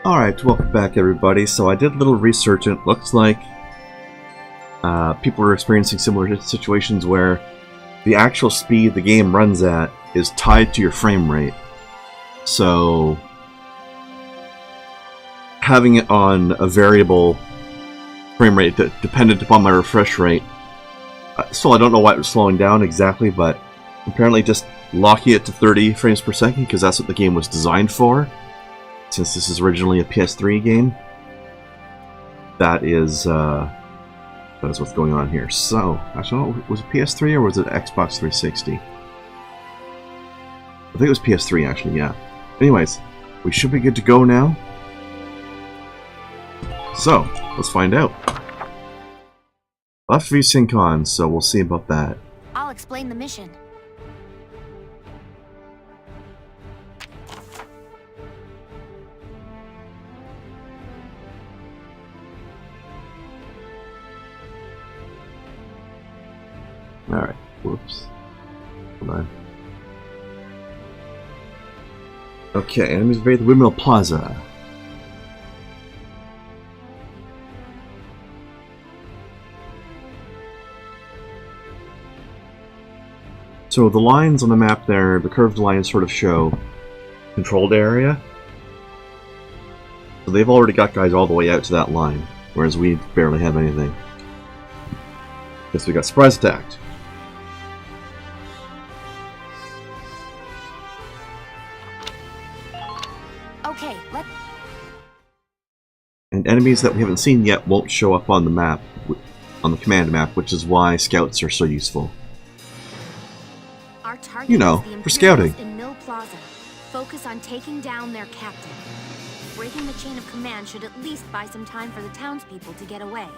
Alright, welcome back everybody. So I did a little research and it looks like people are experiencing similar situations where the actual speed the game runs at is tied to your frame rate. So having it on a variable frame rate that dependent upon my refresh rate, so I don't know why it was slowing down exactly, but apparently just locking it to 30 frames per second because that's what the game was designed for. Since this is originally a PS3 game, that is what's going on here. So, actually, was it PS3 or was it Xbox 360? I think it was PS3, actually, yeah. Anyways, we should be good to go now. So, let's find out. Left v sync on, so we'll see about that. I'll explain the mission. Alright, whoops. Hold on. Okay, enemies invade the Windmill Plaza. So the lines on the map there, the curved lines sort of show controlled area. So they've already got guys all the way out to that line, whereas we barely have anything. Guess we got surprise attacked. Okay, and enemies that we haven't seen yet won't show up on the map, on the command map, which is why scouts are so useful. Our target, you know, for scouting. In Mill Plaza. Focus on taking down their captain. Breaking the chain of command should at least buy some time for the townspeople to get away.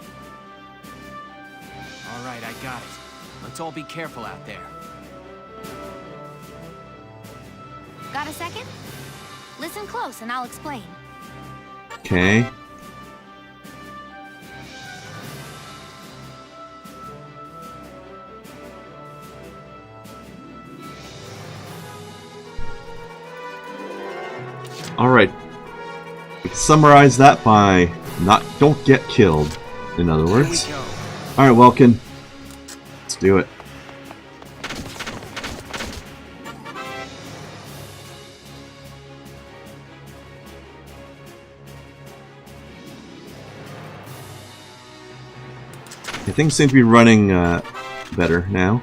All right, I got it. Let's all be careful out there. Got a second? Listen close and I'll explain. Okay. Alright. We can summarize that by don't get killed, in other words. Alright, Welkin. Let's do it. Things seem to be running better now.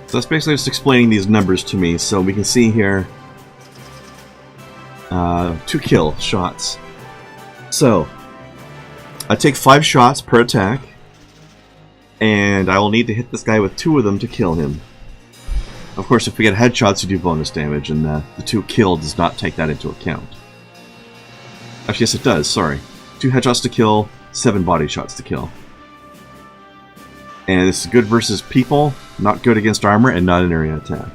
So that's basically just explaining these numbers to me, so we can see here 2 kill shots. So I take 5 shots per attack, and I will need to hit this guy with 2 of them to kill him. Of course, if we get headshots, you do bonus damage, and the 2 kill does not take that into account. Actually, yes, it does. Sorry, 2 headshots to kill, 7 body shots to kill. And this is good versus people, not good against armor, and not an area attack.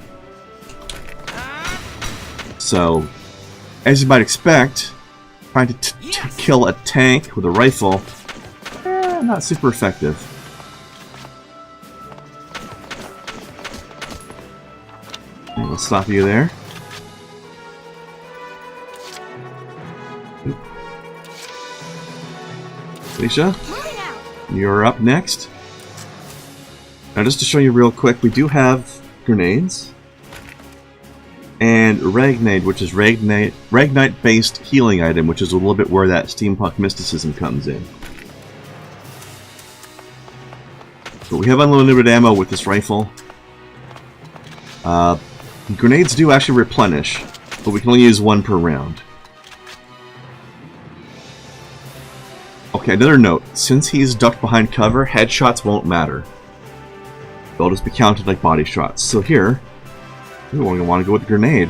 So, as you might expect, trying to kill a tank with a rifle, not super effective. And we'll stop you there. Alicia, you're up next. Now just to show you real quick, we do have grenades. And Ragnite, which is Ragnite-based healing item, which is a little bit where that steampunk mysticism comes in. But we have unlimited ammo with this rifle. Grenades do actually replenish, but we can only use 1 per round. Okay, another note. Since he's ducked behind cover, headshots won't matter. They'll just be counted like body shots. So here, we want to go with the grenade.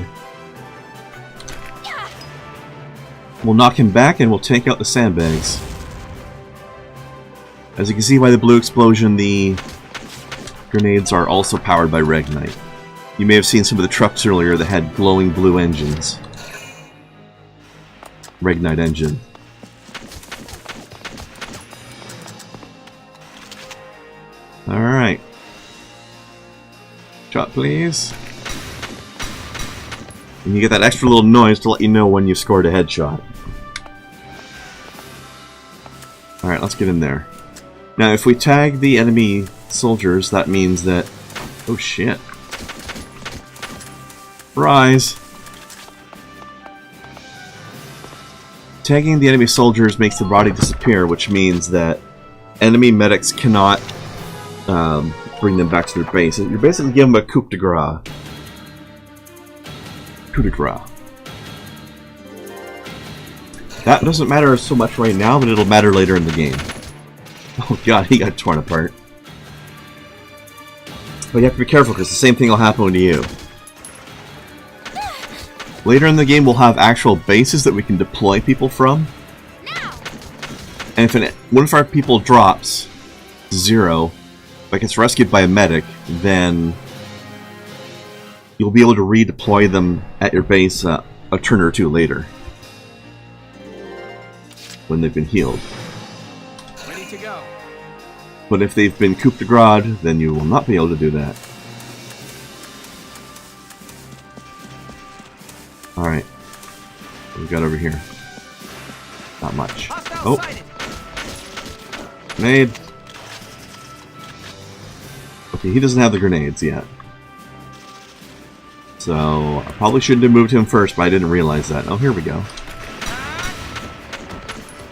We'll knock him back and we'll take out the sandbags. As you can see by the blue explosion, the grenades are also powered by Ragnite. You may have seen some of the trucks earlier that had glowing blue engines. Ragnite engine. Alright. Shot, please. And you get that extra little noise to let you know when you've scored a headshot. Alright, let's get in there. Now, if we tag the enemy soldiers, that means that... Oh, shit. Rise! Tagging the enemy soldiers makes the body disappear, which means that enemy medics cannot bring them back to their base. You're basically giving them a coup de grace. Coup de grace. That doesn't matter so much right now, but it'll matter later in the game. Oh god, he got torn apart. But you have to be careful, because the same thing will happen to you. Later in the game, we'll have actual bases that we can deploy people from. And if one of our people drops 0, but gets rescued by a medic, then you'll be able to redeploy them at your base a turn or two later. When they've been healed. Ready to go. But if they've been coup de grace, then you will not be able to do that. Alright. What we got over here? Not much. Oh! Grenade! Okay, he doesn't have the grenades yet. So, I probably shouldn't have moved him first, but I didn't realize that. Oh, here we go.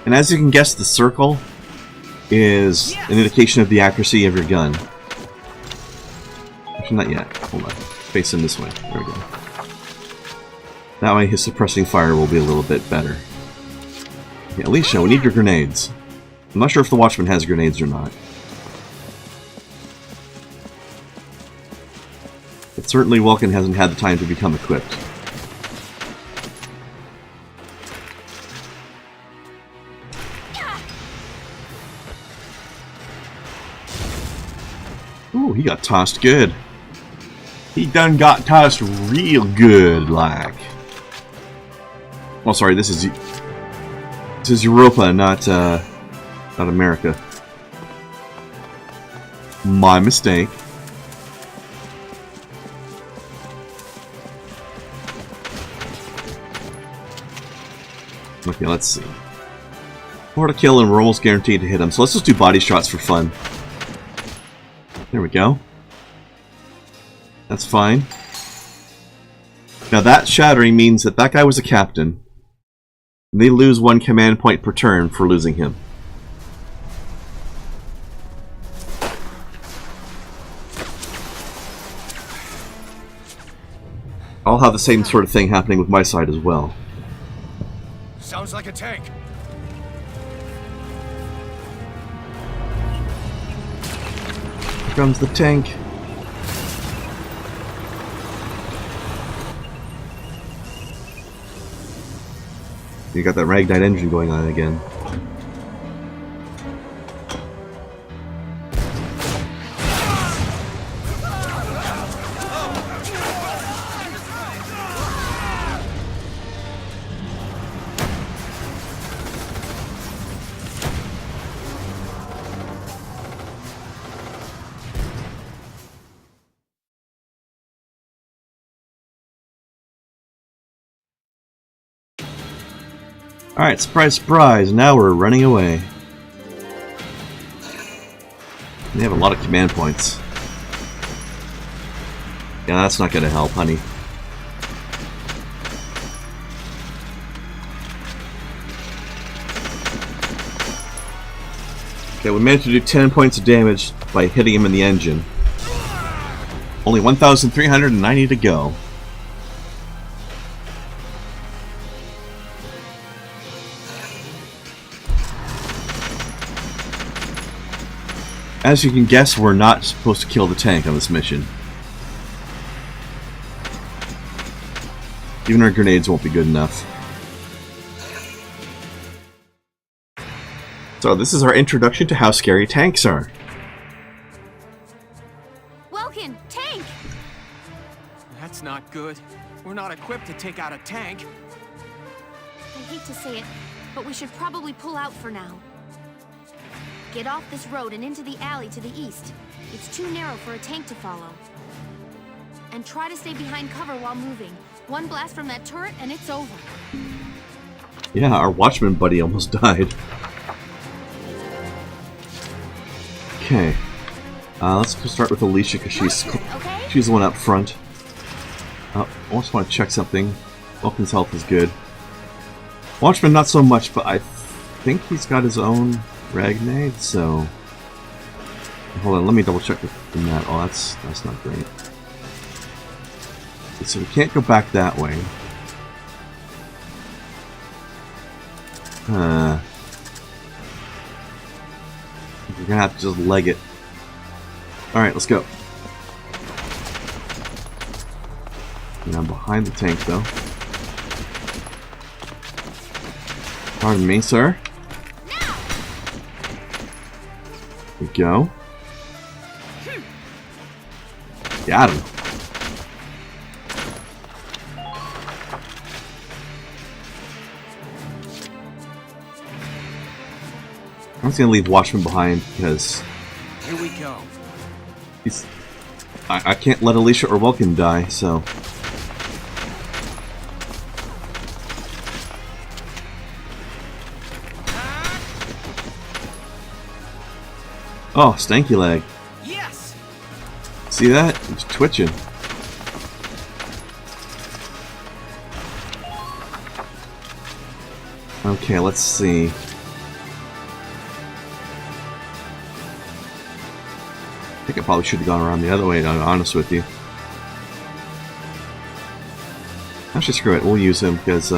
And as you can guess, the circle is an indication of the accuracy of your gun. Actually, not yet. Hold on. Face him this way. There we go. That way his suppressing fire will be a little bit better. Yeah, Alicia, we need your grenades. I'm not sure if the Watchman has grenades or not. But certainly Welkin hasn't had the time to become equipped. Ooh, he got tossed good. He done got tossed real good, like. Oh, sorry, this is Europa, not America. My mistake. Okay, let's see. 4 to kill and we're almost guaranteed to hit him, so let's just do body shots for fun. There we go. That's fine. Now that shattering means that that guy was a captain. And they lose 1 command point per turn for losing him. I'll have the same sort of thing happening with my side as well. Sounds like a tank. Here comes the tank. You got that Ragnite engine going on again. Alright, surprise, surprise, now we're running away. They have a lot of command points. Yeah, that's not gonna help, honey. Okay, we managed to do 10 points of damage by hitting him in the engine. Only 1,390 to go. As you can guess, we're not supposed to kill the tank on this mission. Even our grenades won't be good enough. So this is our introduction to how scary tanks are. Welkin, tank! That's not good. We're not equipped to take out a tank. I hate to say it, but we should probably pull out for now. Get off this road and into the alley to the east. It's too narrow for a tank to follow. And try to stay behind cover while moving. One blast from that turret and it's over. Yeah, our watchman buddy almost died. Okay. Let's go start with Alicia because she's the one up front. I also want to check something. Welkin's health is good. Watchman not so much, but I think he's got his own Ragnite, so... Hold on, let me double check the map. Oh, that's not great. Okay, so we can't go back that way. We're gonna have to just leg it. Alright, let's go. And I'm behind the tank, though. Pardon me, sir. There we go. Got him. I'm just gonna leave Watchman behind because here we go. I can't let Alicia or Welkin die, so. Oh, stanky leg. Yes. See that? It's twitching. Okay, let's see. I think I probably should have gone around the other way, to be honest with you. Actually, screw it. We'll use him because,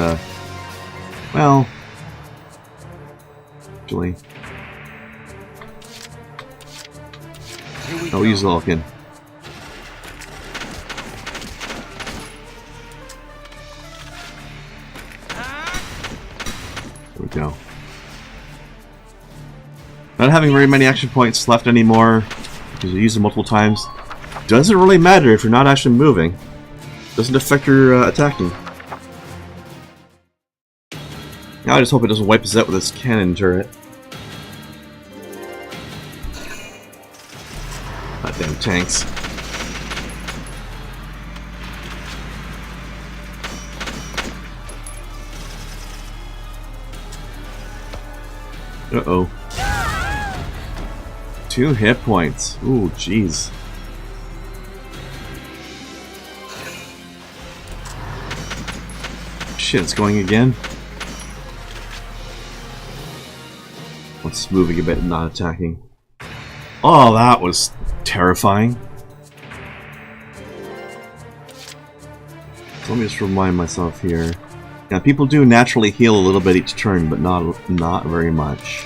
well, actually, we'll use Welkin. There we go. Not having very many action points left anymore, because we used them multiple times. Doesn't really matter if you're not actually moving. Doesn't affect your attacking. Now I just hope it doesn't wipe us out with this cannon turret. Goddamn tanks. Uh-oh. 2 hit points. Ooh, jeez. Shit, it's going again. Let's moving a bit and not attacking. Oh, that was terrifying. So let me just remind myself here. Now, people do naturally heal a little bit each turn, but not very much.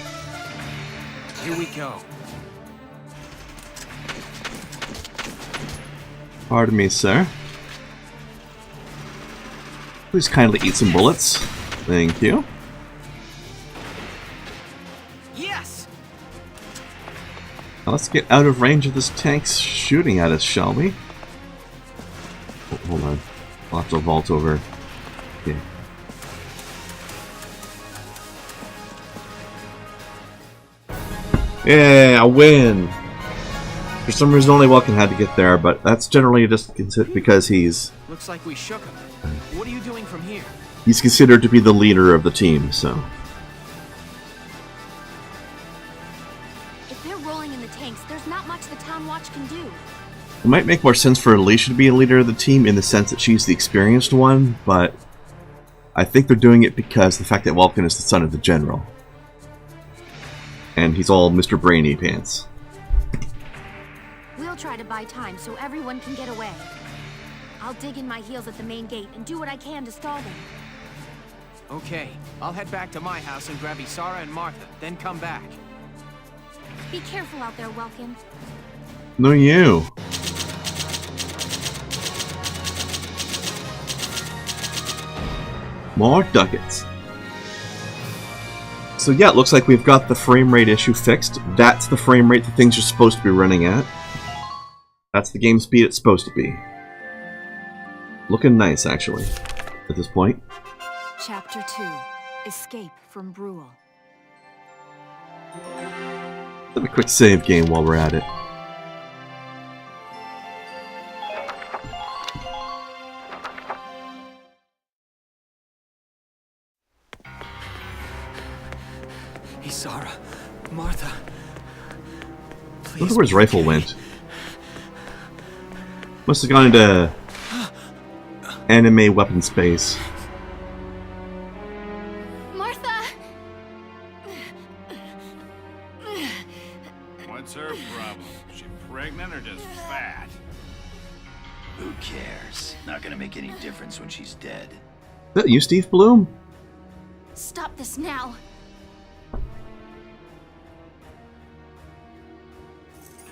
Here we go. Pardon me, sir. Please kindly eat some bullets. Thank you. Yes. Now let's get out of range of this tank's shooting at us, shall we? Oh, hold on. I'll have to vault over. Okay. Yeah, I win! For some reason only Welkin had to get there, but that's generally just because he's... Looks like we shook him. What are you doing from here? He's considered to be the leader of the team, so... If they're rolling in the tanks, there's not much the Town Watch can do. It might make more sense for Alicia to be a leader of the team in the sense that she's the experienced one, but... I think they're doing it because the fact that Welkin is the son of the general. And he's all Mr. Brainy Pants. We'll try to buy time so everyone can get away. I'll dig in my heels at the main gate and do what I can to stall them. Okay, I'll head back to my house and grab Isara and Martha, then come back. Be careful out there, Welkin. No, you. More ducats. So yeah, it looks like we've got the frame rate issue fixed. That's the frame rate that things are supposed to be running at. That's the game speed it's supposed to be. Looking nice, actually, at this point. Chapter 2. Escape from Brule. Have a quick save game while we're at it. Isara, Martha. I wonder where his rifle went. Must have gone into anime weapon space. Martha! What's her problem? She pregnant or just fat? Who cares? Not gonna make any difference when she's dead. Is that you, Steve Bloom? Stop this now.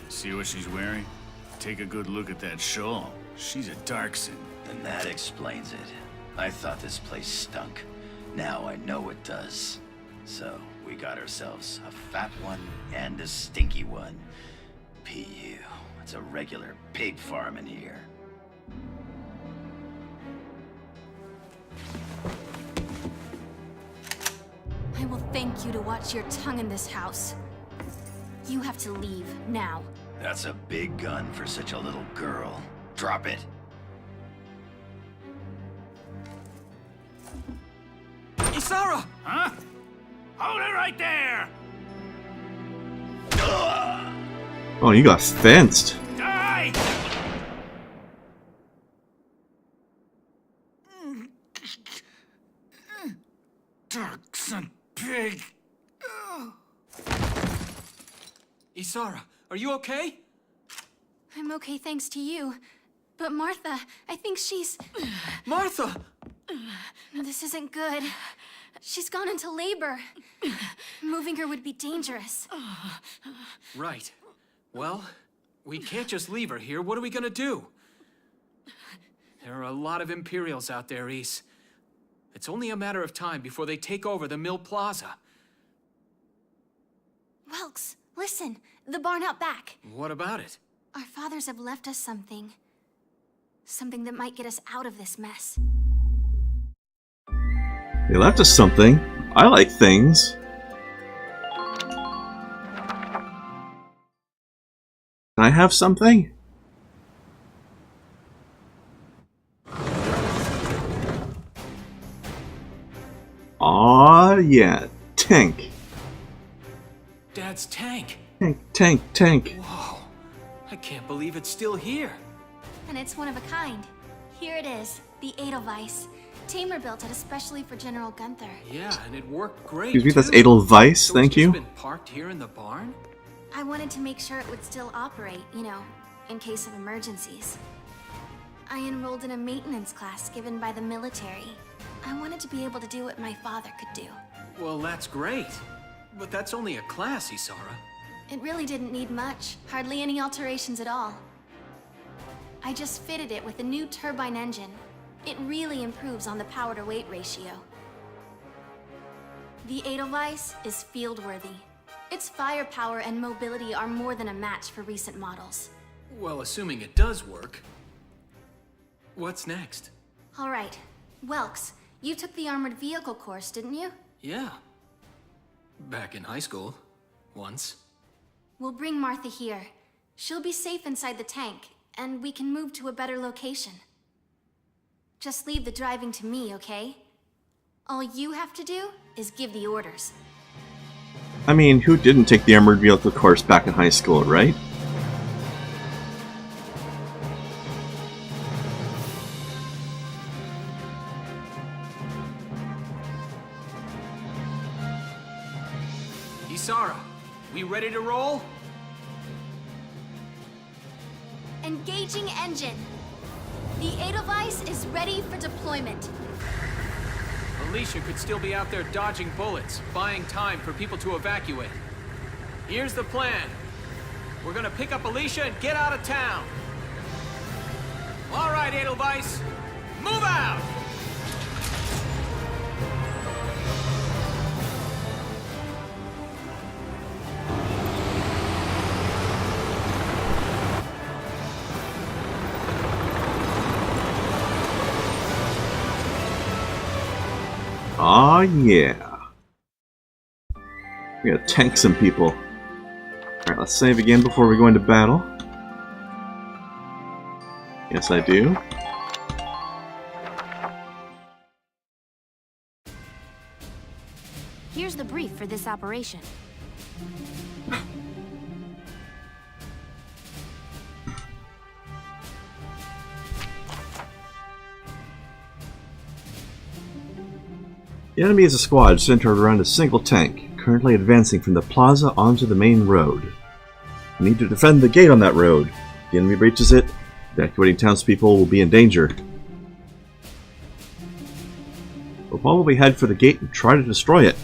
See what she's wearing? Take a good look at that shawl. She's a Darkson. Then that explains it. I thought this place stunk. Now I know it does. So, we got ourselves a fat one and a stinky one. PU. It's a regular pig farm in here. I will thank you to watch your tongue in this house. You have to leave, now. That's a big gun for such a little girl. Drop it. Isara! Huh? Hold it right there! Oh, you got fenced. Die! Darkson pig! Isara, are you okay? I'm okay thanks to you. But Martha, I think she's... Martha! This isn't good. She's gone into labor. Moving her would be dangerous. Right. Well, we can't just leave her here. What are we gonna do? There are a lot of Imperials out there, Ys. It's only a matter of time before they take over the Mill Plaza. Welks, listen. The barn out back. What about it? Our fathers have left us something. Something that might get us out of this mess. They left us something. I like things. Can I have something? Aw, yeah. Tank. Dad's tank. Tank. Whoa. I can't believe it's still here. And it's one of a kind. Here it is, the Edelweiss. Tamer built it especially for General Gunther. Yeah, and it worked great. Excuse me, that's too. Edelweiss, So thank it's you. just been parked here in the barn? I wanted to make sure it would still operate, you know, in case of emergencies. I enrolled in a maintenance class given by the military. I wanted to be able to do what my father could do. Well, that's great. But that's only a class, Isara. It really didn't need much, hardly any alterations at all. I just fitted it with a new turbine engine. It really improves on the power-to-weight ratio. The Edelweiss is field-worthy. Its firepower and mobility are more than a match for recent models. Well, assuming it does work. What's next? All right, Welks, you took the armored vehicle course, didn't you? Yeah. Back in high school. Once. We'll bring Martha here. She'll be safe inside the tank, and we can move to a better location. Just leave the driving to me, okay? All you have to do is give the orders. I mean, who didn't take the armored vehicle course back in high school, right? Isara, we ready to roll? Engaging engine. The Edelweiss is ready for deployment. Alicia could still be out there dodging bullets, buying time for people to evacuate. Here's the plan. We're gonna pick up Alicia and get out of town. All right, Edelweiss, move out! Oh yeah. We gotta tank some people. Alright, let's save again before we go into battle. Yes, I do. Here's the brief for this operation. The enemy is a squad centered around a single tank, currently advancing from the plaza onto the main road. We need to defend the gate on that road. If the enemy breaches it, evacuating townspeople will be in danger. We'll probably head for the gate and try to destroy it.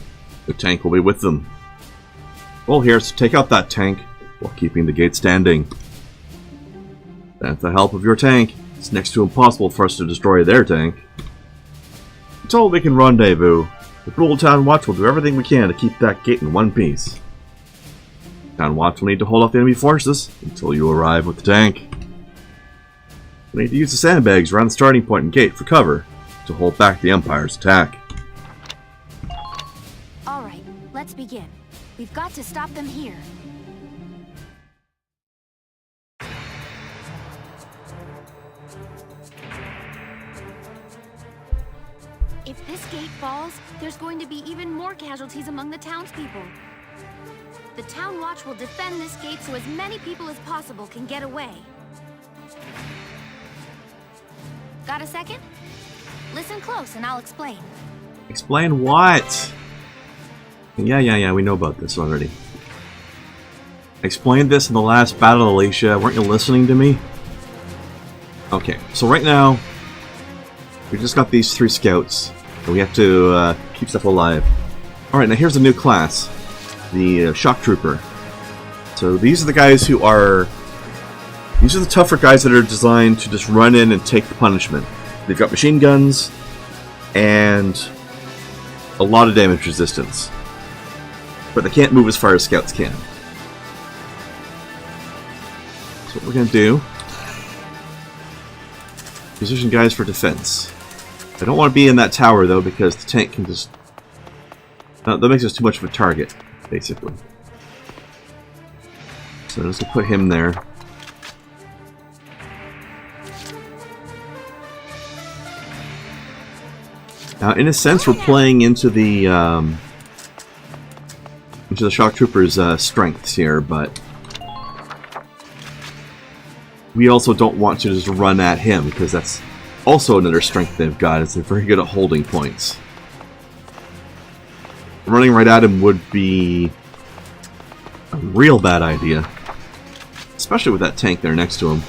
The tank will be with them. Goal here is to take out that tank while keeping the gate standing. Without the help of your tank, it's next to impossible for us to destroy their tank. Until we can rendezvous, the Brutal Town Watch will do everything we can to keep that gate in one piece. Town Watch will need to hold off the enemy forces until you arrive with the tank. We need to use the sandbags around the starting point and gate for cover to hold back the Empire's attack. Alright, let's begin. We've got to stop them here. If this gate falls, there's going to be even more casualties among the townspeople. The Town Watch will defend this gate so as many people as possible can get away. Got a second? Listen close and I'll explain. Explain what? Yeah, we know about this already. I explained this in the last battle, Alicia. Weren't you listening to me? Okay, so right now, we just got these 3 scouts, and we have to keep stuff alive. Alright, now here's a new class. The Shock Trooper. So these are the guys who are... These are the tougher guys that are designed to just run in and take the punishment. They've got machine guns, and a lot of damage resistance. But they can't move as far as scouts can. So what we're going to do... Position guys for defense. I don't want to be in that tower though, because the tank can just... that makes us too much of a target, basically. So let's put him there. Now, in a sense, we're playing into the Shock Trooper's strengths here, but we also don't want to just run at him, because that's also another strength they've got, is they're very good at holding points. Running right at him would be a real bad idea, especially with that tank there next to him.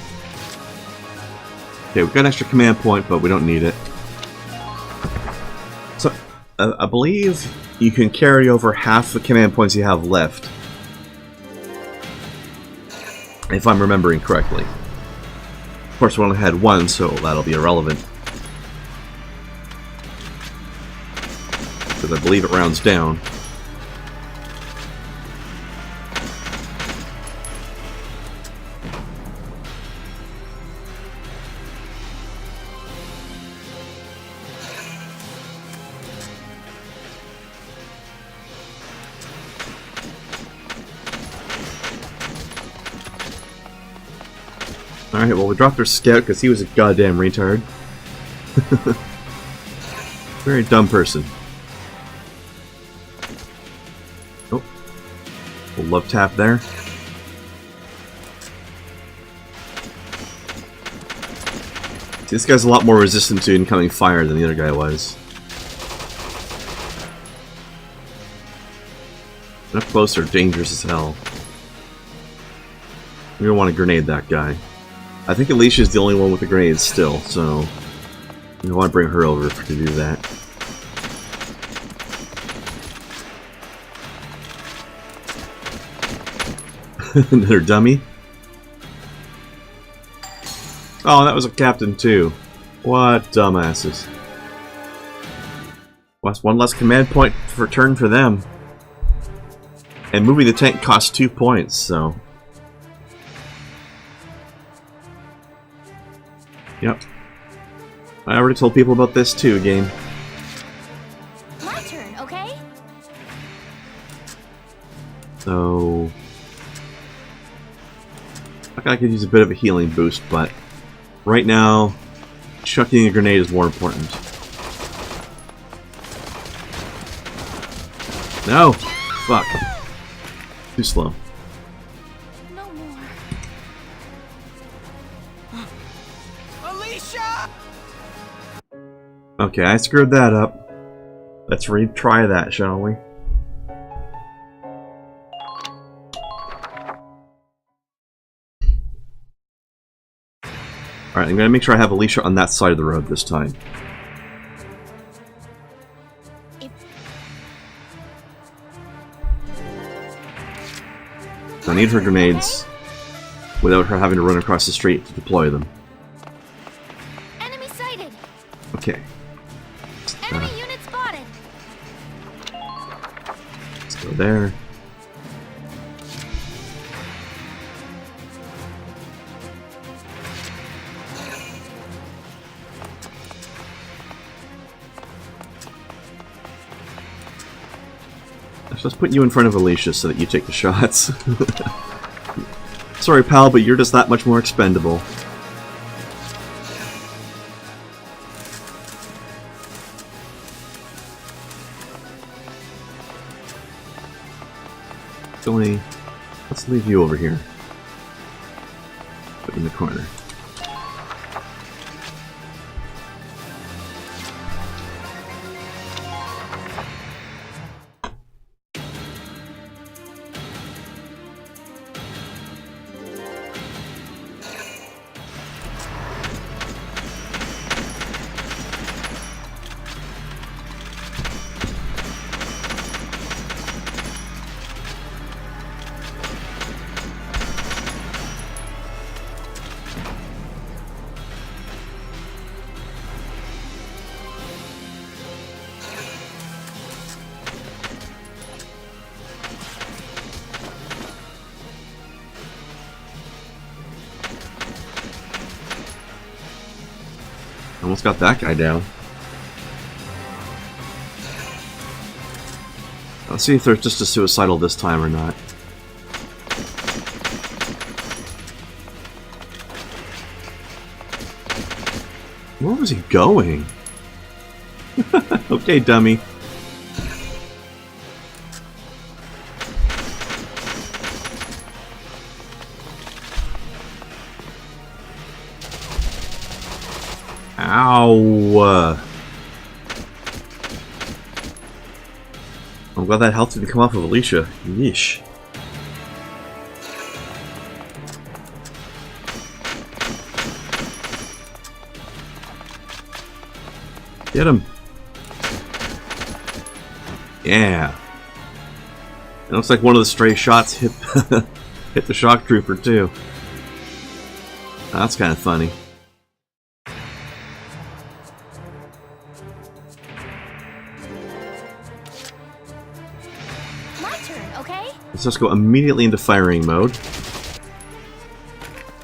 Okay, we've got an extra command point, but we don't need it. So, I believe you can carry over half the command points you have left, if I'm remembering correctly. Of course, we only had 1, so that'll be irrelevant. Because I believe it rounds down. Alright, well we dropped our scout because he was a goddamn retard. Very dumb person. Oh. A love tap there. See, this guy's a lot more resistant to incoming fire than the other guy was. Up close, they're dangerous as hell. We don't want to grenade that guy. I think Alicia's the only one with the grenades still, so we want to bring her over to do that. Another dummy. Oh, that was a captain too. What dumbasses. What's one less command point for turn for them. And moving the tank costs 2 points, so... Yep. I already told people about this too, game. My turn. So... I could use a bit of a healing boost, but right now, chucking a grenade is more important. No! Fuck. Too slow. No more. Alicia! Okay, I screwed that up. Let's retry that, shall we? Alright, I'm gonna make sure I have Alicia on that side of the road this time. I need her grenades without her having to run across the street to deploy them. Enemy sighted. Okay. Enemy unit spotted. Let's go there. Let's put you in front of Alicia so that you take the shots. Sorry, pal, but you're just that much more expendable. Tony, let's leave you over here. Put in the corner. Almost got that guy down. Let's see if they're just a suicidal this time or not. Where was he going? Okay, dummy. Ow! I'm glad that health didn't come off of Alicia. Yeesh. Get him! Yeah! It looks like one of the stray shots hit hit the shock trooper too. That's kind of funny. Let's just go immediately into firing mode.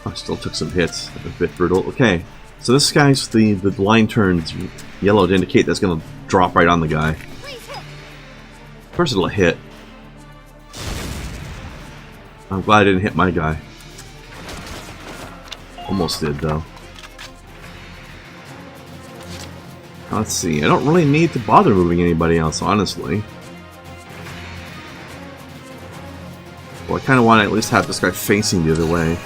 I still took some hits. A bit brutal. Okay, so this guy's the line turns yellow to indicate that's going to drop right on the guy. Of course it'll hit. I'm glad I didn't hit my guy. Almost did though. Let's see. I don't really need to bother moving anybody else, honestly. Well, I kind of want to at least have this guy facing the other way.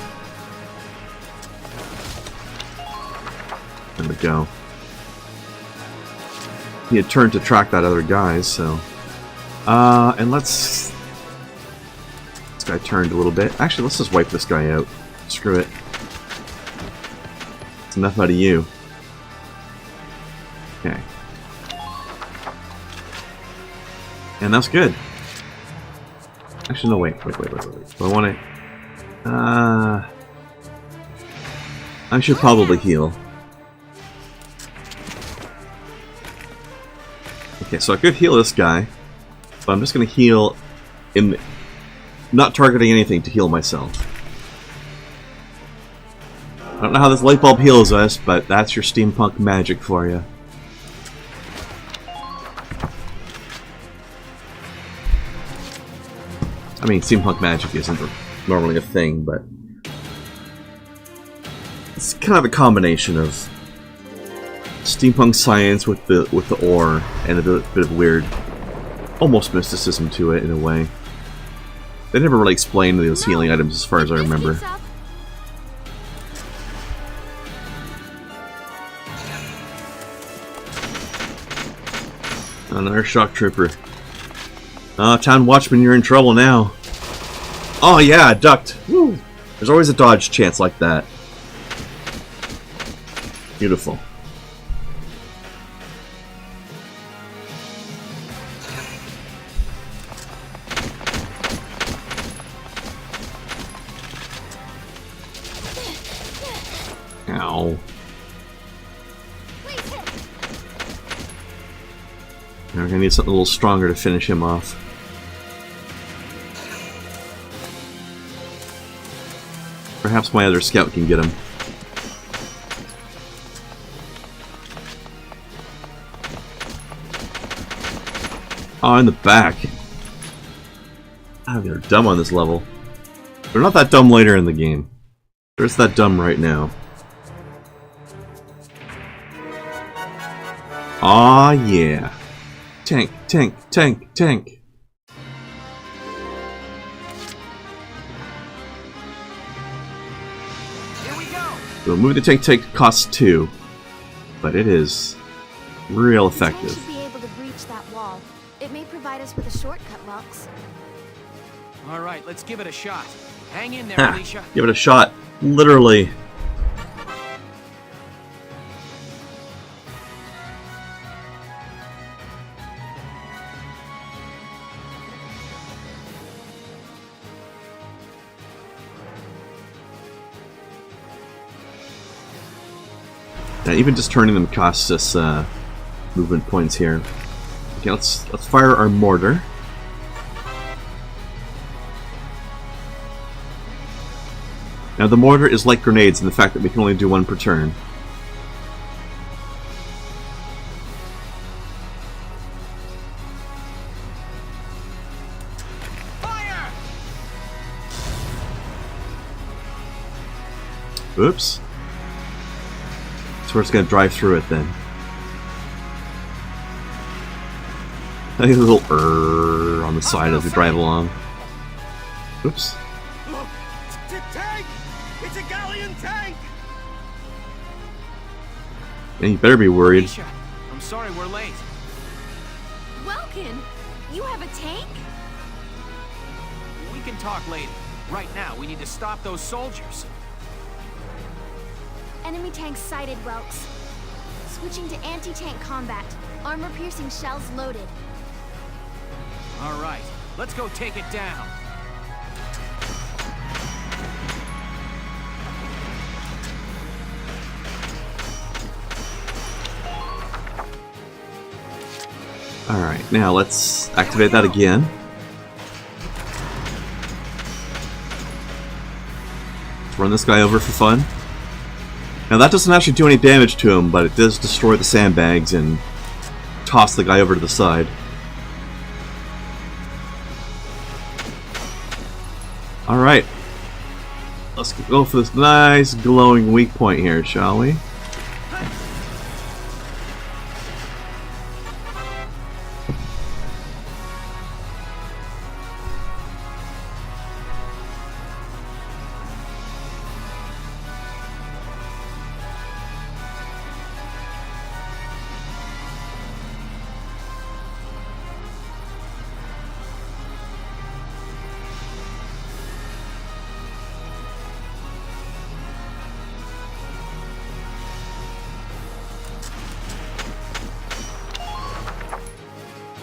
There we go. He had turned to track that other guy, so... and let's... This guy turned a little bit. Actually, let's just wipe this guy out. Screw it. It's enough out of you. Okay. And that's good. Actually, no, wait. Do I want to... I should probably heal. Okay, so I could heal this guy, but I'm just going to heal in... not targeting anything to heal myself. I don't know how this light bulb heals us, but that's your steampunk magic for you. I mean, steampunk magic isn't normally a thing, but it's kind of a combination of steampunk science with the ore and a bit of weird, almost mysticism to it in a way. They never really explained those healing items as far as I remember. Another shock trooper. Town watchman, you're in trouble now. Oh yeah, ducked. Woo. There's always a dodge chance like that. Beautiful. Ow. Now we're gonna need something a little stronger to finish him off. Perhaps my other scout can get him. Oh, in the back. Ah, they're dumb on this level. They're not that dumb later in the game. They're just that dumb right now. Aw, yeah. Tank, tank, tank, tank. Here we go. So moving the tank costs 2, but it is real The tank effective. should be able to breach that wall. It may provide us with a shortcut, Welks. All right, let's give it a shot. Hang in there, Ha, Alicia. give it a shot. Literally. Now, even just turning them costs us movement points here. Okay, let's fire our mortar. Now the mortar is like grenades in the fact that we can only do one per turn. Fire! Oops. So we're just gonna drive through it then. I think a little on the side as we drive along. Oops. Look! Tank! It's a Gallian tank! And you better be worried. Alicia, I'm sorry we're late. Welkin, you have a tank? We can talk later. Right now, we need to stop those soldiers. Enemy tank sighted, Welks. Switching to anti-tank combat. Armor-piercing shells loaded. All right, let's go take it down. Alright, now let's activate that again. Let's run this guy over for fun. Now that doesn't actually do any damage to him, but it does destroy the sandbags and toss the guy over to the side. Alright. Let's go for this nice glowing weak point here, shall we?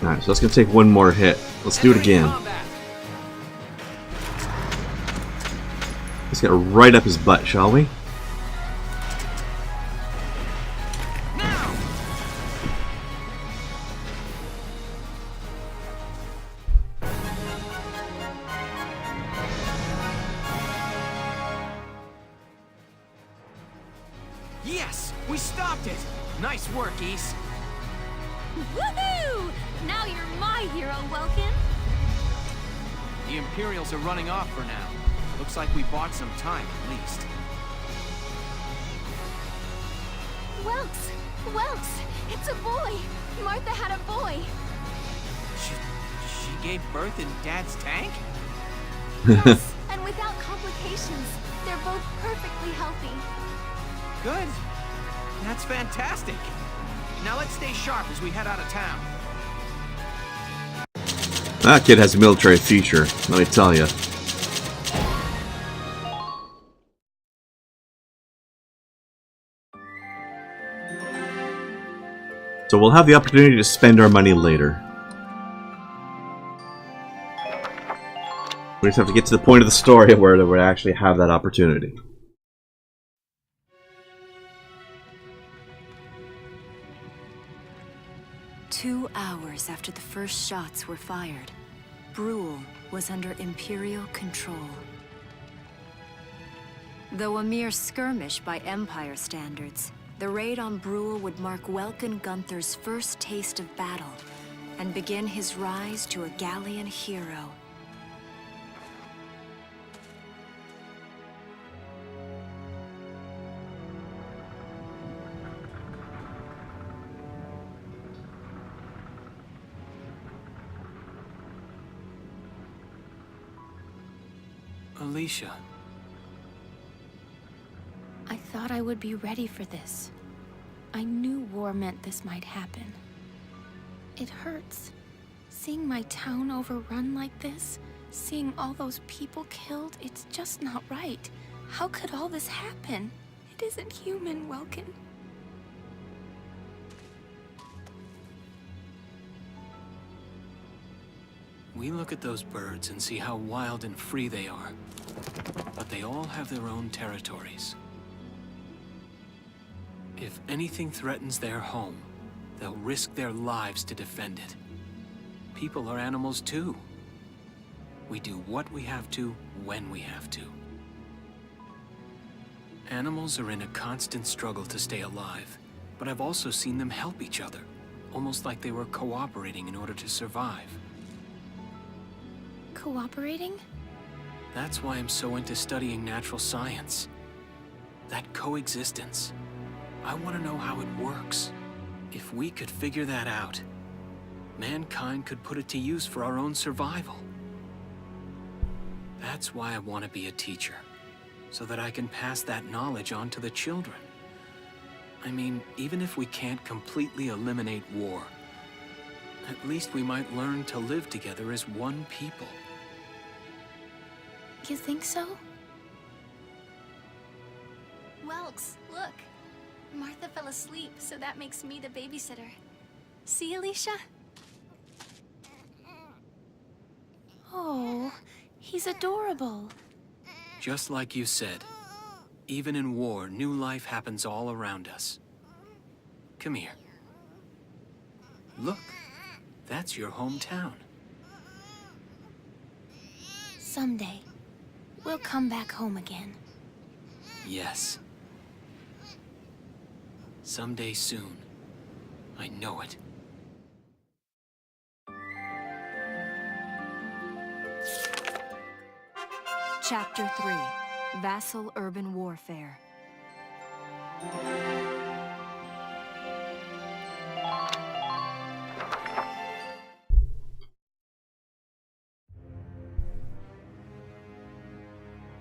Alright, so that's gonna take one more hit. Let's do it again. Let's get right up his butt, shall we? Now! Yes, we stopped it. Nice work, East. Woohoo! Now you're my hero, Welkin. The Imperials are running off for now. Looks like we bought some time, at least. Welks! Welks! It's a boy! Martha had a boy! She gave birth in Dad's tank? Yes, and without complications. They're both perfectly healthy. Good. That's fantastic. Now let's stay sharp as we head out of town. That kid has a military future, let me tell you. So we'll have the opportunity to spend our money later. We just have to get to the point of the story where we actually have that opportunity. Two hours after the first shots were fired, Brule was under Imperial control. Though a mere skirmish by Empire standards, the raid on Brule would mark Welkin Gunther's first taste of battle and begin his rise to a Gallian hero. Alicia. I thought I would be ready for this. I knew war meant this might happen. It hurts. Seeing my town overrun like this, seeing all those people killed, it's just not right. How could all this happen? It isn't human, Welkin. We look at those birds and see how wild and free they are. But they all have their own territories. If anything threatens their home, they'll risk their lives to defend it. People are animals too. We do what we have to, when we have to. Animals are in a constant struggle to stay alive, but I've also seen them help each other, almost like they were cooperating in order to survive. Cooperating? That's why I'm so into studying natural science. That coexistence. I want to know how it works. If we could figure that out, mankind could put it to use for our own survival. That's why I want to be a teacher, so that I can pass that knowledge on to the children. I mean, even if we can't completely eliminate war, at least we might learn to live together as one people. You think so? Welks, look. Martha fell asleep, so that makes me the babysitter. See, Alicia? Oh, he's adorable. Just like you said, even in war, new life happens all around us. Come here. Look, that's your hometown. Someday, we'll come back home again. Yes. Someday soon. I know it. Chapter 3: Vassal Urban Warfare.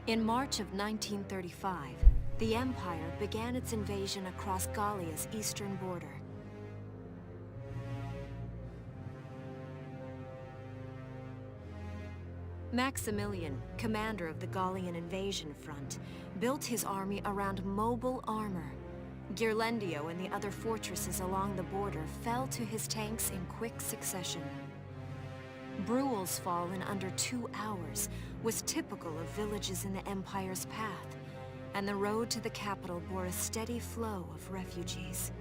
In March of 1935, the Empire began its invasion across Gallia's eastern border. Maximilian, commander of the Gallian invasion front, built his army around mobile armor. Ghirlandaio and the other fortresses along the border fell to his tanks in quick succession. Brule's fall in under 2 hours was typical of villages in the Empire's path, and the road to the capital bore a steady flow of refugees.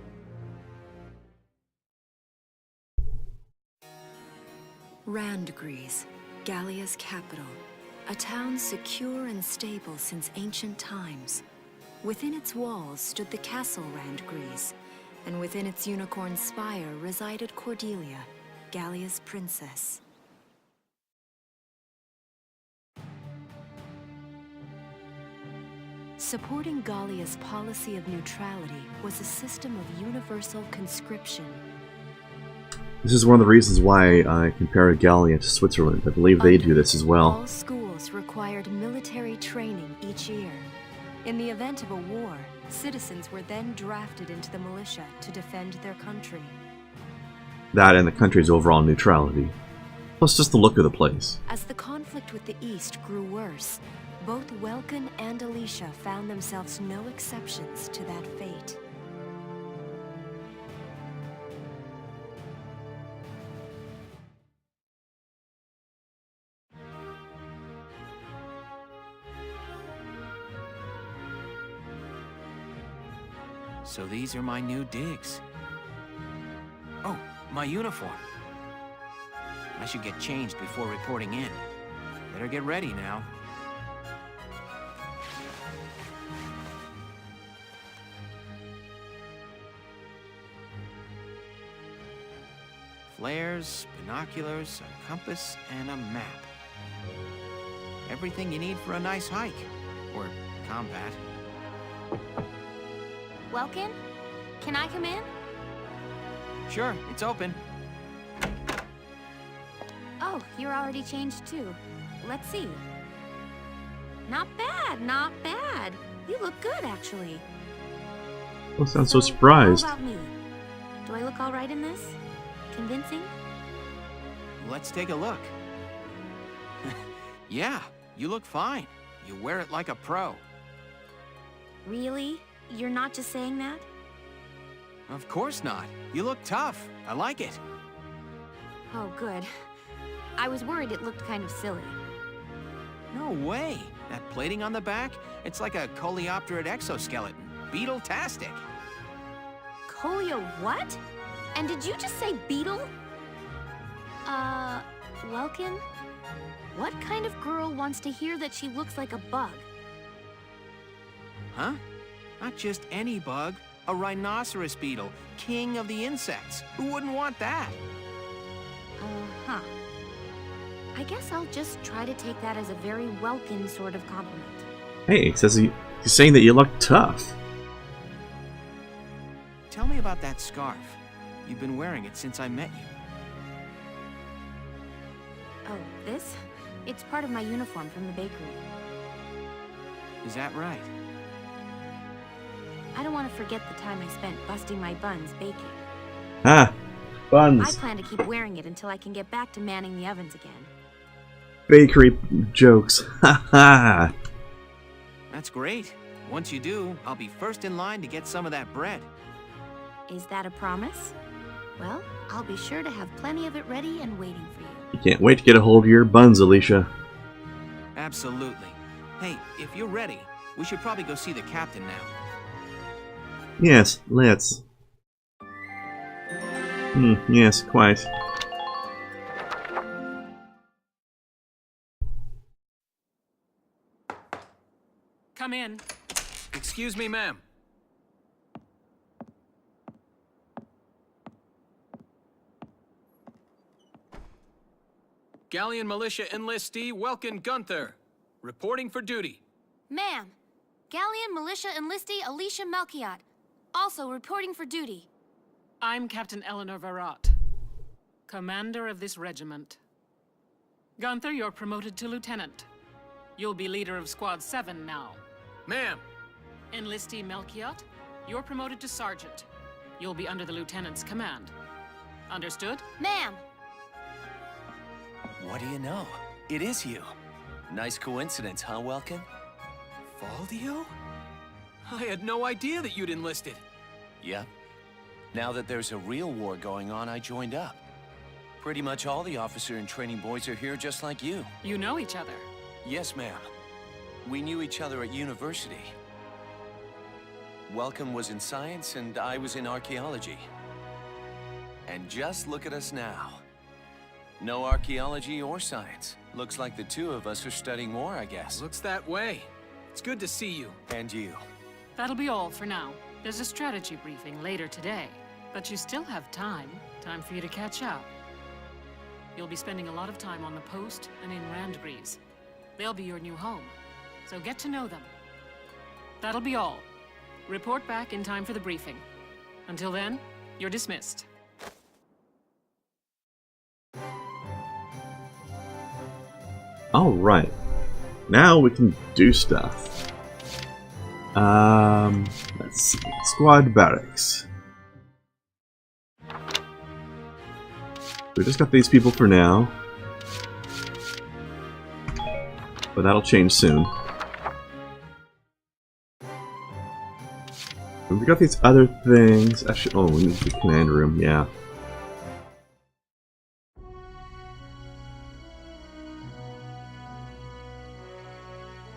Randgries, Gallia's capital, a town secure and stable since ancient times. Within its walls stood the castle Randgries, and within its unicorn spire resided Cordelia, Gallia's princess. Supporting Gallia's policy of neutrality was a system of universal conscription. This is one of the reasons why I compare Gallia to Switzerland. I believe they do this as well. All schools required military training each year. In the event of a war, citizens were then drafted into the militia to defend their country. That and the country's overall neutrality. Plus just the look of the place. As the conflict with the East grew worse, both Welkin and Alicia found themselves no exceptions to that fate. So these are my new digs. Oh, my uniform. I should get changed before reporting in. Better get ready now. Flares, binoculars, a compass, and a map. Everything you need for a nice hike. Or combat. Welkin? Can I come in? Sure, it's open. Oh, you're already changed too. Let's see. Not bad, not bad. You look good, actually. Don't sound so surprised. How about me? Do I look all right in this? Convincing? Let's take a look. Yeah, you look fine. You wear it like a pro. Really? You're not just saying that? Of course not. You look tough. I like it. Oh, good. I was worried it looked kind of silly. No way. That plating on the back, it's like a coleopterate exoskeleton. Beetle-tastic. Colio what? And did you just say beetle? Welkin? What kind of girl wants to hear that she looks like a bug? Huh? Not just any bug. A rhinoceros beetle, king of the insects. Who wouldn't want that? Huh. I guess I'll just try to take that as a very Welkin sort of compliment. Hey, it says he's saying that you look tough. Tell me about that scarf. You've been wearing it since I met you. Oh, this? It's part of my uniform from the bakery. Is that right? I don't want to forget the time I spent busting my buns baking. Ah, I buns. plan to keep wearing it until I can get back to manning the ovens again. Bakery jokes. Ha ha. That's great. Once you do, I'll be first in line to get some of that bread. Is that a promise? Well, I'll be sure to have plenty of it ready and waiting for you. You can't wait to get a hold of your buns, Alicia. Absolutely. Hey, if you're ready, we should probably go see the captain now. Yes, let's. Yes, quite. Come in. Excuse me, ma'am. Gallian Militia enlistee Welkin Gunther, reporting for duty. Ma'am, Gallian Militia enlistee Alicia Melchiot, also reporting for duty. I'm Captain Eleanor Varrot, commander of this regiment. Gunther, you're promoted to lieutenant. You'll be leader of Squad 7 now. Ma'am. Enlistee Melchiot, you're promoted to sergeant. You'll be under the lieutenant's command. Understood? Ma'am! What do you know? It is you. Nice coincidence, huh, Welkin? Valdio? I had no idea that you'd enlisted. Yep. Now that there's a real war going on, I joined up. Pretty much all the officer and training boys are here just like you. You know each other. Yes, ma'am. We knew each other at university. Welcome was in science and I was in archaeology. And just look at us now. No archaeology or science. Looks like the two of us are studying war, I guess. Looks that way. It's good to see you. And you. That'll be all for now. There's a strategy briefing later today, but you still have time. Time for you to catch up. You'll be spending a lot of time on the post and in Randbreeze. They'll be your new home, so get to know them. That'll be all. Report back in time for the briefing. Until then, you're dismissed. Alright. Now we can do stuff. Let's see. Squad barracks. We just got these people for now. But that'll change soon. We've got these other things. Actually, oh, we need the command room, yeah.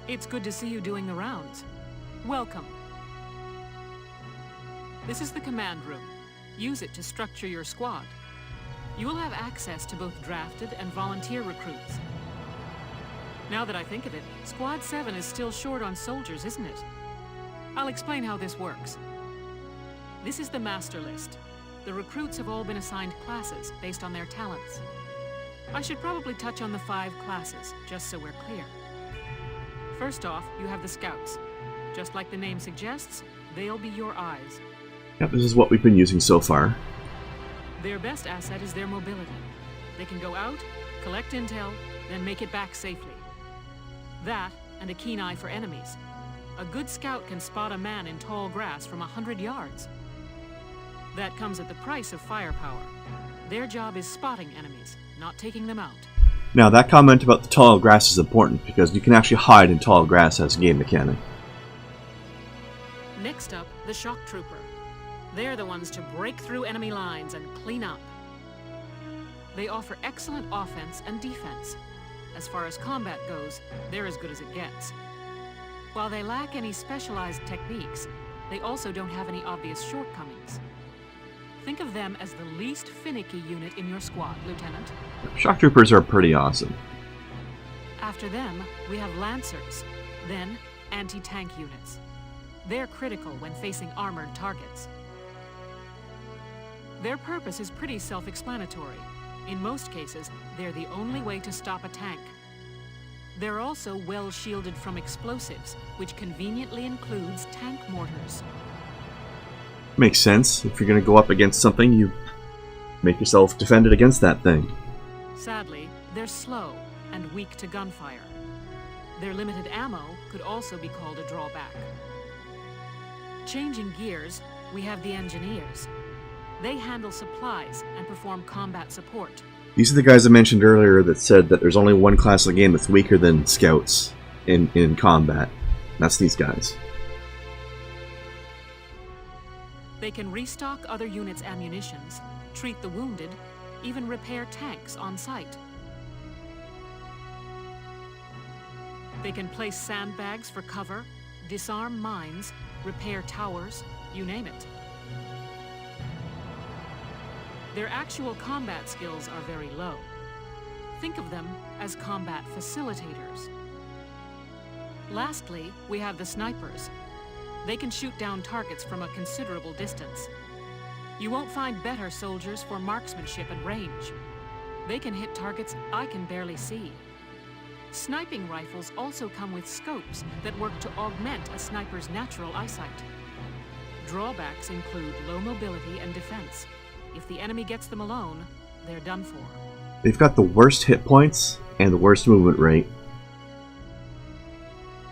It's good to see you doing the rounds. Welcome. This is the command room. Use it to structure your squad. You will have access to both drafted and volunteer recruits. Now that I think of it, Squad 7 is still short on soldiers, isn't it? I'll explain how this works. This is the master list. The recruits have all been assigned classes based on their talents. I should probably touch on the 5 classes, just so we're clear. First off, you have the scouts. Just like the name suggests, they'll be your eyes. Yep, this is what we've been using so far. Their best asset is their mobility. They can go out, collect intel, then make it back safely. That, and a keen eye for enemies. A good scout can spot a man in tall grass from 100 yards. That comes at the price of firepower. Their job is spotting enemies, not taking them out. Now, that comment about the tall grass is important, because you can actually hide in tall grass as a game mechanic. Next up, the shock trooper. They're the ones to break through enemy lines and clean up. They offer excellent offense and defense. As far as combat goes, they're as good as it gets. While they lack any specialized techniques, they also don't have any obvious shortcomings. Think of them as the least finicky unit in your squad, Lieutenant. Shock troopers are pretty awesome. After them, we have Lancers, then anti-tank units. They're critical when facing armored targets. Their purpose is pretty self-explanatory. In most cases, they're the only way to stop a tank. They're also well shielded from explosives, which conveniently includes tank mortars. Makes sense. If you're going to go up against something, you make yourself defended against that thing. Sadly, they're slow and weak to gunfire. Their limited ammo could also be called a drawback. Changing gears, we have the engineers. They handle supplies and perform combat support. These are the guys I mentioned earlier that said that there's only one class of the game that's weaker than scouts in combat. That's these guys. They can restock other units' ammunitions, treat the wounded, even repair tanks on site. They can place sandbags for cover, disarm mines, repair towers, you name it. Their actual combat skills are very low. Think of them as combat facilitators. Lastly, we have the snipers. They can shoot down targets from a considerable distance. You won't find better soldiers for marksmanship and range. They can hit targets I can barely see. Sniping rifles also come with scopes that work to augment a sniper's natural eyesight. Drawbacks include low mobility and defense. If the enemy gets them alone, they're done for. They've got the worst hit points and the worst movement rate.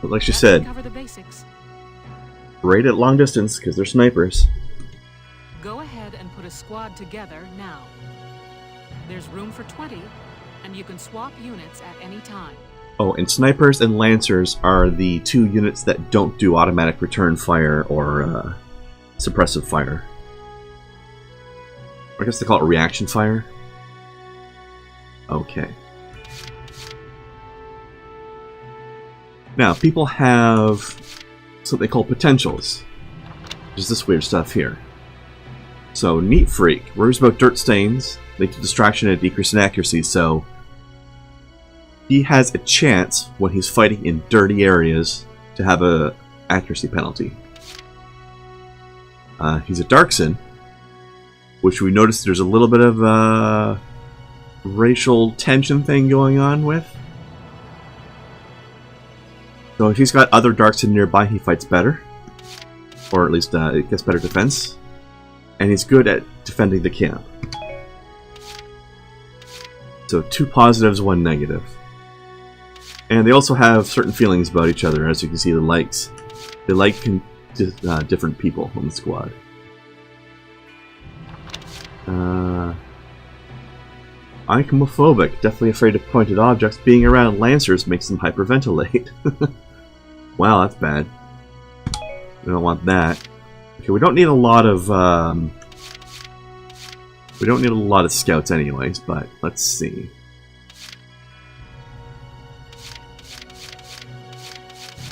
But like you said, cover the basics. Right at long distance, because they're snipers. Go ahead and put a squad together now. There's room for 20, and you can swap units at any time. Oh, and snipers and lancers are the 2 units that don't do automatic return fire or suppressive fire. I guess they call it reaction fire. Okay. Now, people have something called potentials, which is this weird stuff here. So, Neat Freak worries about dirt stains, lead to distraction and a decrease in accuracy, so he has a chance when he's fighting in dirty areas to have a accuracy penalty. He's a Darkson, which we noticed there's a little bit of a racial tension thing going on with. So if he's got other darks in nearby, he fights better. Or at least it gets better defense. And he's good at defending the camp. So 2 positives, 1 negative. And they also have certain feelings about each other, as you can see the likes. They like different people on the squad. Icomophobic, definitely afraid of pointed objects. Being around lancers makes them hyperventilate. Wow, that's bad. We don't want that. Okay, we don't need a lot of scouts anyways, but let's see.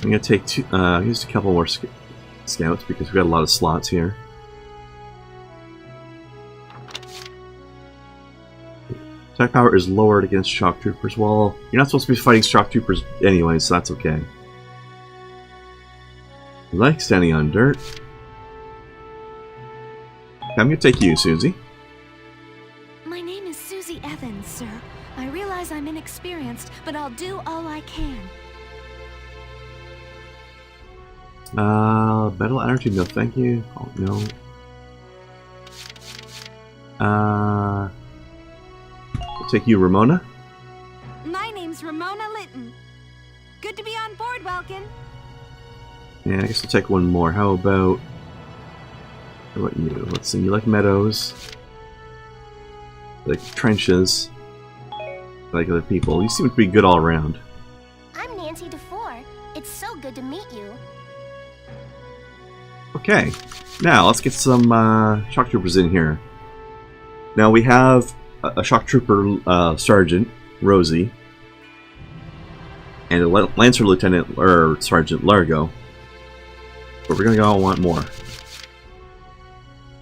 I'm gonna take just a couple more scouts because we got a lot of slots here. Attack power is lowered against shock troopers. Well, you're not supposed to be fighting shock troopers anyway, so that's okay. I like standing on dirt. I'm gonna take you, Susie. My name is Susie Evans, sir. I realize I'm inexperienced, but I'll do all I can. Battle energy, no thank you. Oh, no. I'll take you, Ramona. My name's Ramona Litton. Good to be on board, Welkin. Yeah, I guess I'll take one more. How about you? Let's see, you like meadows. You like trenches. You like other people. You seem to be good all around. I'm Nancy DeFore. It's so good to meet you. Okay, now let's get some shock troopers in here. Now we have a shock trooper sergeant, Rosie, and a lancer lieutenant or sergeant, Largo. But we're gonna want more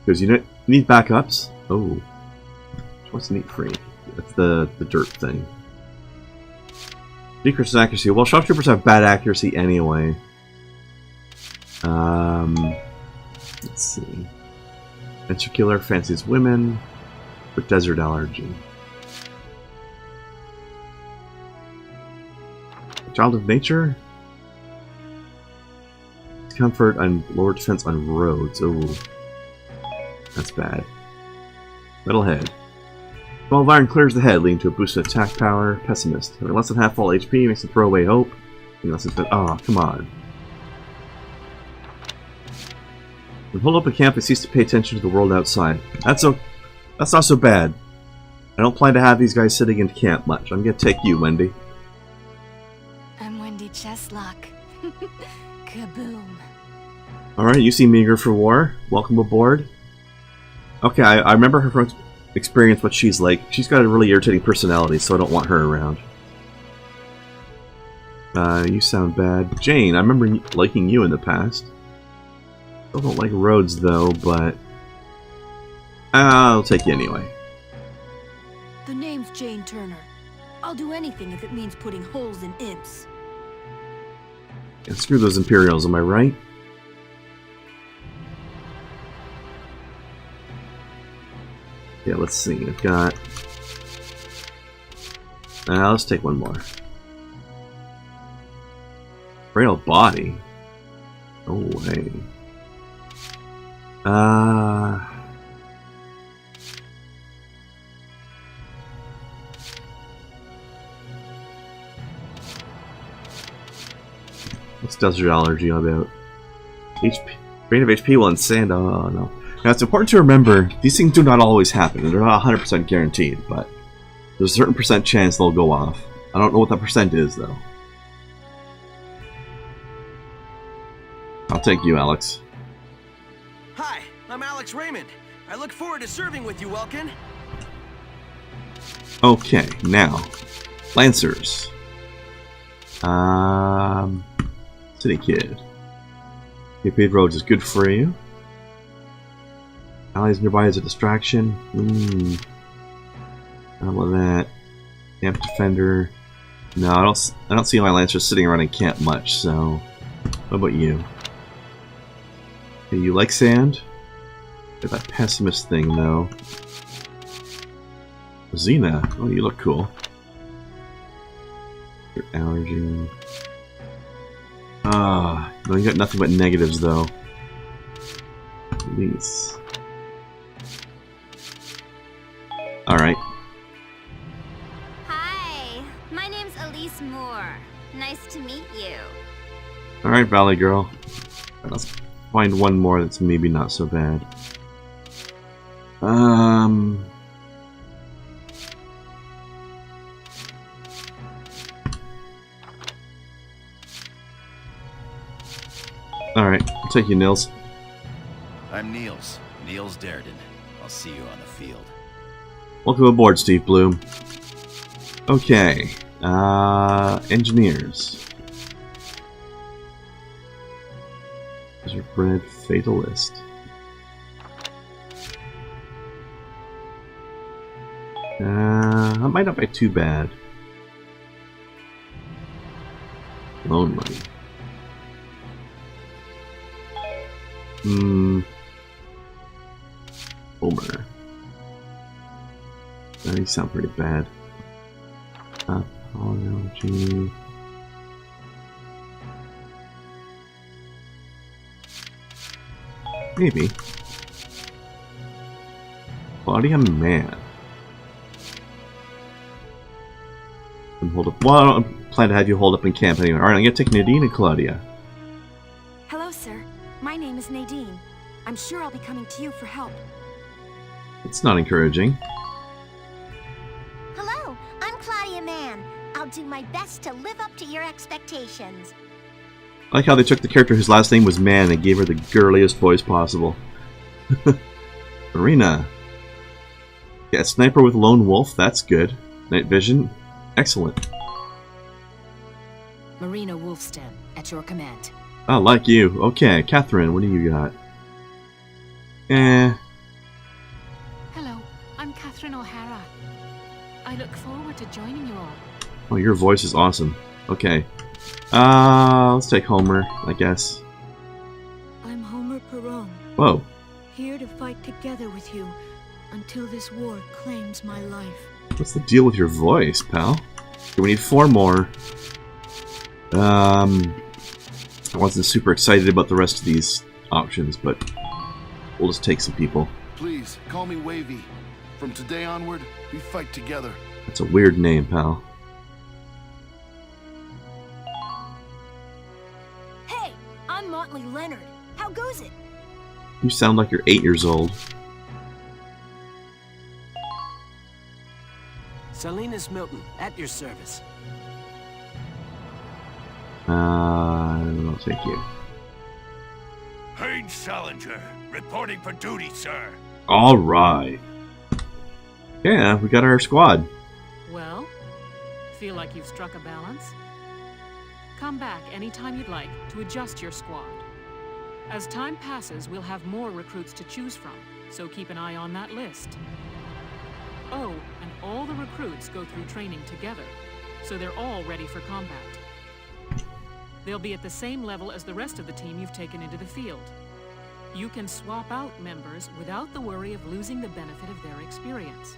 because you need backups. Oh, what's neat free? That's the dirt thing. Decreases accuracy. Well, shock troopers have bad accuracy anyway. Let's see. Ventricular fancies women with desert allergy. Child of nature. Comfort and lower defense on roads. Oh, that's bad. Metalhead. 12 iron clears the head, leading to a boost in attack power. Pessimist. Having less than half full HP makes them throw away hope. Less than come on. When pulled up a camp, they cease to pay attention to the world outside. That's not so bad. I don't plan to have these guys sitting in camp much. I'm gonna take you, Wendy. I'm Wendy Cheslock. Kaboom. Alright, you seem eager for war. Welcome aboard. Okay, I remember her from experience what she's like. She's got a really irritating personality, so I don't want her around. You sound bad. Jane, I remember liking you in the past. Still don't like roads though, but I'll take you anyway. The name's Jane Turner. I'll do anything if it means putting holes in imps. Yeah, screw those Imperials, am I right? Yeah, let's see. I've got... let's take one more. Frail body? No way. What's desert allergy about? HP. Rate of HP will in sand. Oh no. Now it's important to remember these things do not always happen, and they're not 100% guaranteed, but there's a certain percent chance they'll go off. I don't know what that percent is though. I'll take you, Alex. Hi, I'm Alex Raymond. I look forward to serving with you, Welkin. Okay, now Lancers. City Kid. Your paved roads is good for you. Allies nearby is a distraction. How about that? Camp Defender. No, I don't see my Lancers sitting around in camp much, so what about you? Okay, you like sand? Got that pessimist thing though. Xena, oh you look cool. Your allergy. No, you got nothing but negatives, though. Police. Alright. Hi, my name's Elise Moore. Nice to meet you. Alright, Valley Girl. Let's find one more that's maybe not so bad. Alright, I'll take you, Nils. I'm Niels. Niels Darden. I'll see you on the field. Welcome aboard, Steve Bloom. Okay, engineers. Bred Fatalist. That might not be too bad. Loan money. Homer. These sound pretty bad. Apology. Maybe. Claudia Man. And hold up. Well, I don't plan to have you hold up in camp anyway. Alright, I'm gonna take Nadine and Claudia. Hello, sir. My name is Nadine. I'm sure I'll be coming to you for help. It's not encouraging. Hello, I'm Claudia Mann. I'll do my best to live up to your expectations. I like how they took the character whose last name was Mann and gave her the girliest voice possible. Marina. Yeah, sniper with lone wolf, that's good. Night vision, excellent. Marina Wolfstan, at your command. Oh, like you. Okay, Catherine, what do you got? Hello, I'm Catherine O'Hara. I look forward to joining you all. Oh, your voice is awesome. Okay. Let's take Homer, I guess. I'm Homer Perron. Whoa. Here to fight together with you until this war claims my life. What's the deal with your voice, pal? Okay, we need 4 more. I wasn't super excited about the rest of these options, but we'll just take some people. Please, call me Wavy. From today onward, we fight together. That's a weird name, pal. Hey, I'm Motley Leonard. How goes it? You sound like you're 8 years old. Salinas Milton, at your service. No, thank you. Haynes Salinger, reporting for duty, sir. Alright. Yeah, we got our squad. Well, feel like you've struck a balance? Come back anytime you'd like to adjust your squad. As time passes, we'll have more recruits to choose from, so keep an eye on that list. Oh, and all the recruits go through training together, so they're all ready for combat. They'll be at the same level as the rest of the team you've taken into the field. You can swap out members without the worry of losing the benefit of their experience.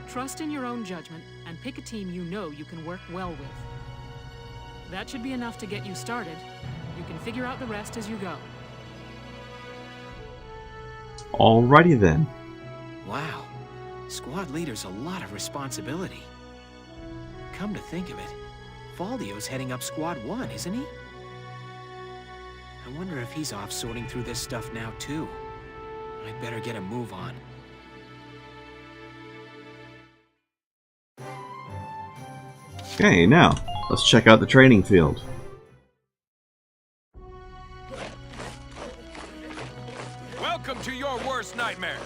Trust in your own judgment and pick a team you know you can work well with. That should be enough to get you started. You can figure out the rest as you go. Alrighty then. Wow. Squad leader's a lot of responsibility. Come to think of it, Faldio's heading up Squad 1, isn't he? I wonder if he's off sorting through this stuff now, too. I'd better get a move on. Okay, now, let's check out the training field. Welcome to your worst nightmare.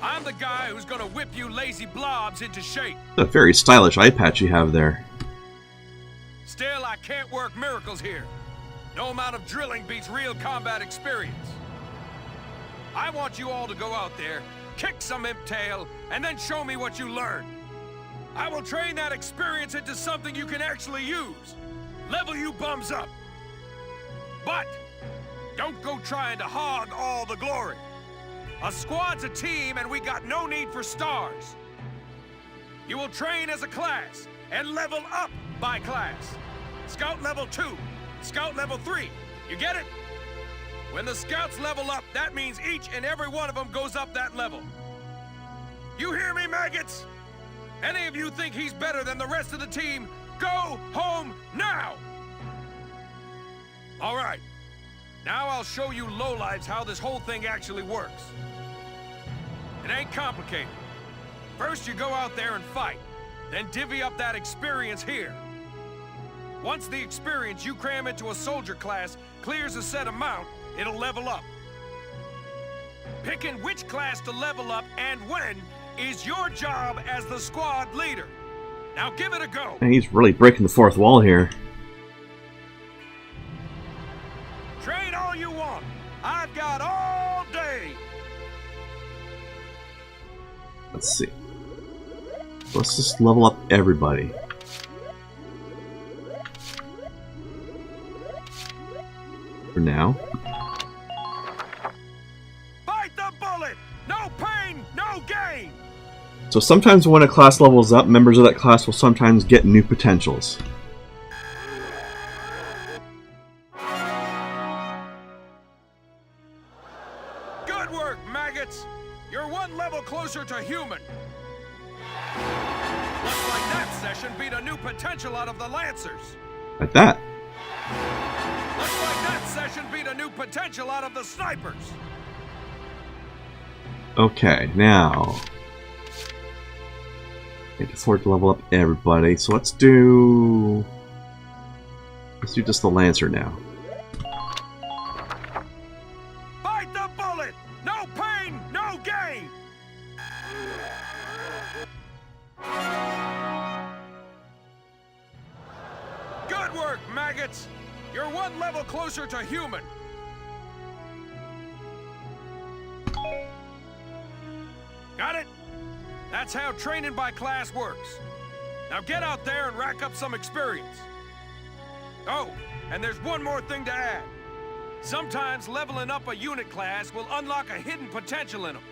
I'm the guy who's gonna whip you lazy blobs into shape. A very stylish eye patch you have there. Still, I can't work miracles here. No amount of drilling beats real combat experience. I want you all to go out there, kick some imp tail, and then show me what you learn. I will train that experience into something you can actually use. Level you bums up. But don't go trying to hog all the glory. A squad's a team, and we got no need for stars. You will train as a class and level up by class. Scout level 2, Scout level 3. You get it? When the scouts level up, that means each and every one of them goes up that level. You hear me, maggots? Any of you think he's better than the rest of the team, go home now! All right. Now I'll show you lowlives how this whole thing actually works. It ain't complicated. First you go out there and fight, then divvy up that experience here. Once the experience you cram into a soldier class clears a set amount, it'll level up. Picking which class to level up and when is your job as the squad leader. Now give it a go. And he's really breaking the fourth wall here. Train all you want. I've got all day. Let's see. Let's just level up everybody. For now. Fight the bullet! No pain, no gain! So sometimes when a class levels up, members of that class will sometimes get new potentials. Good work, maggots! You're one level closer to human. Looks like that session beat a new potential out of the Lancers. Like that. Looks like that session beat a new potential out of the snipers. Okay, now can't afford to level up everybody, so let's do just the Lancer now. Fight the bullet! No pain, no gain! Good work, maggots! You're one level closer to human. Got it? That's how training by class works. Now get out there and rack up some experience. Oh, and there's one more thing to add. Sometimes leveling up a unit class will unlock a hidden potential in them.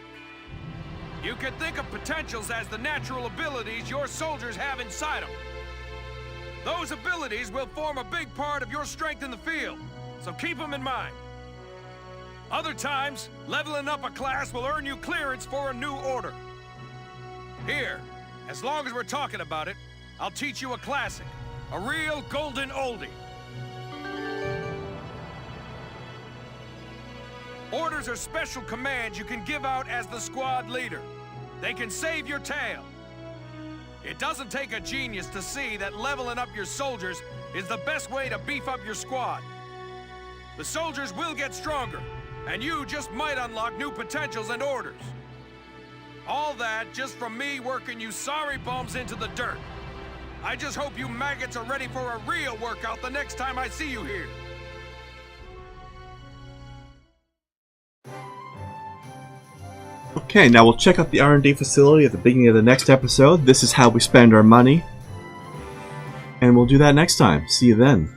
You can think of potentials as the natural abilities your soldiers have inside them. Those abilities will form a big part of your strength in the field, so keep them in mind. Other times, leveling up a class will earn you clearance for a new order. Here, as long as we're talking about it, I'll teach you a classic, a real golden oldie. Orders are special commands you can give out as the squad leader. They can save your tail. It doesn't take a genius to see that leveling up your soldiers is the best way to beef up your squad. The soldiers will get stronger, and you just might unlock new potentials and orders. All that just from me working you sorry bums into the dirt. I just hope you maggots are ready for a real workout the next time I see you here. Okay, now we'll check out the R&D facility at the beginning of the next episode. This is how we spend our money. And we'll do that next time. See you then.